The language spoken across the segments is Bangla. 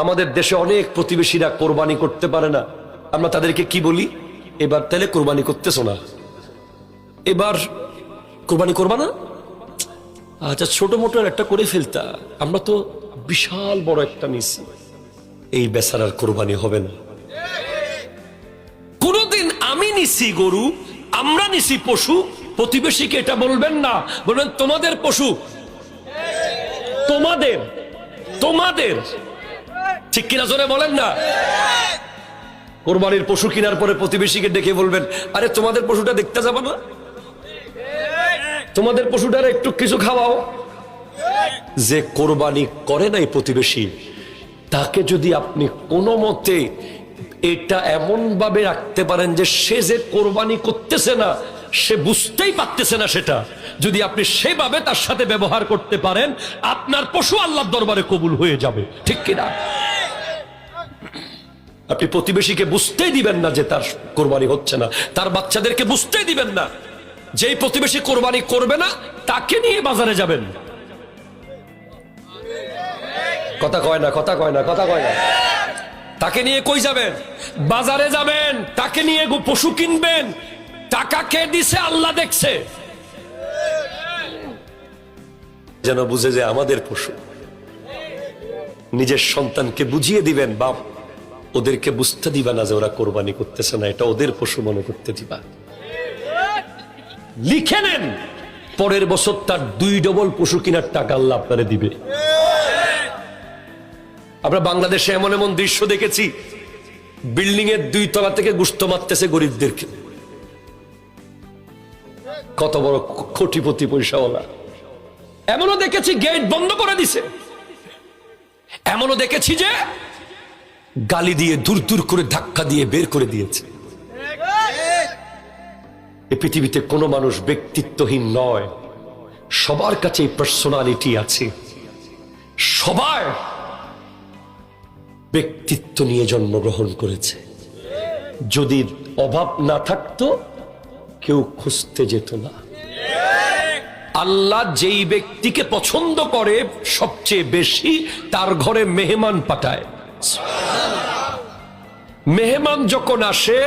আমাদের দেশে অনেক প্রতিবেশীরা কোরবানি করতে পারে না, আমরা তাদেরকে কি বলি? এবার তাহলে কোরবানি করতেছো না, এবার কোরবানি করবা না? আচ্ছা, ছোট মোটো একটা করে ফেলতা, আমরা তো বিশাল বড় একটা নিছি, এই বেচারার কোরবানি হবে না। কোনদিন আমি নিছি গরু, আমরা নিছি পশু, প্রতিবেশীকে এটা বলবেন না, বলবেন তোমাদের পশু, তোমাদের তোমাদের। ঠিক কিনা জোরে বলেন না? কোরবানির পশু কেনার পরে প্রতিবেশীকে ডেকে বলবেন, আরে তোমাদের পশুটা দেখতে যাবো না, তোমাদের পশুটার একটু কিছু খাওয়াও। যে কোরবানি করে নাই প্রতিবেশী, তাকে যদি আপনি কোনো মতে এটা এমন ভাবে রাখতে পারেন যে সে যে কোরবানি করতেছে না, সে বুঝতেই পারতেছে না, সেটা যদি আপনি সেভাবে তার সাথে ব্যবহার করতে পারেন, আপনার পশু আল্লাহর দরবারে কবুল হয়ে যাবে। ঠিক কিনা? আপনি প্রতিবেশীকে বুঝতেই দিবেন না যে তার কোরবানি হচ্ছে না, তার বাচ্চাদেরকে বুঝতেই দিবেন না। যেই প্রতিবেশী কোরবানি করবে না, তাকে নিয়ে বাজারে যাবেন। কথা কয় না, কথা কয় না, কথা কয় না। তাকে নিয়ে কই যাবেন? বাজারে যাবেন, তাকে নিয়ে পশু কিনবেন। টাকা কে দিছে? আল্লাহ দেখছে। যেন বুঝে যে আমাদের পশু। নিজের সন্তানকে বুঝিয়ে দিবেন, বাপ ওদেরকে বুঝতে দিবা না যে ওরা কোরবানি করতেছে না, এটা ওদের পশু মনে করতে দিবা। লিখে নেন, পরের বছর তার 2 ডবল পশু কেনার টাকা আল্লাহ আপনারে দিবে। আমরা বাংলাদেশে এমন এমন দৃশ্য দেখেছি, বিল্ডিং এর 2 তলা থেকে গোশত মারতেছে গরিবদেরকে। কত বড় কোটিপতি পয়সাওয়ালা। এমনও দেখেছি গেট বন্ধ করে দিছে, এমনও দেখেছি যে গালি দিয়ে দূর দূর করে ধাক্কা দিয়ে বের করে দিয়েছে। এই পৃথিবীতে কোনো মানুষ ব্যক্তিত্বহীন নয়, সবার কাছে পার্সোনালিটি আছে, সবাই ব্যক্তিত্ব নিয়ে জন্মগ্রহণ করেছে। যদি অভাব না থাকতো, কেউ খুঁজতে যেত না। আল্লাহ যেই ব্যক্তিকে পছন্দ করে সবচেয়ে বেশি, তার ঘরে মেহমান পাঠায়। মেহমান যখন আসে,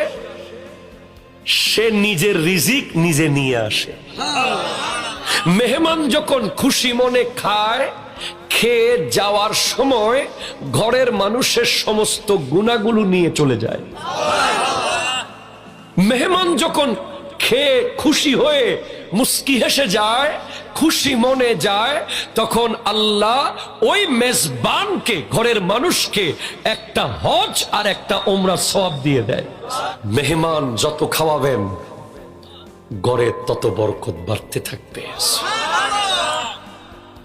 সে নিজের রিজিক নিজে নিয়ে আসে। মেহমান যখন খুশি মনে খায়, খেয়ে যাওয়ার সময় ঘরের মানুষের সমস্ত গুনাহগুলো নিয়ে চলে যায়। মেহমান যখন খেয়ে খুশি হয়ে মুস্কি হেসে যায়, খুশি মনে যায়, তখন আল্লাহ ওই মেজবানকে, ঘরের মানুষকে একটা হজ আর একটা উমরা সওয়াব দিয়ে দেয়। মেহমান যত খাওয়াবেন, ঘরে তত বরকত বাড়তে থাকবে।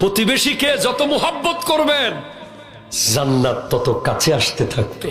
প্রতিবেশীকে যত মুহাব্বত করবেন, জান্নাত তত কাছে আসতে থাকবে।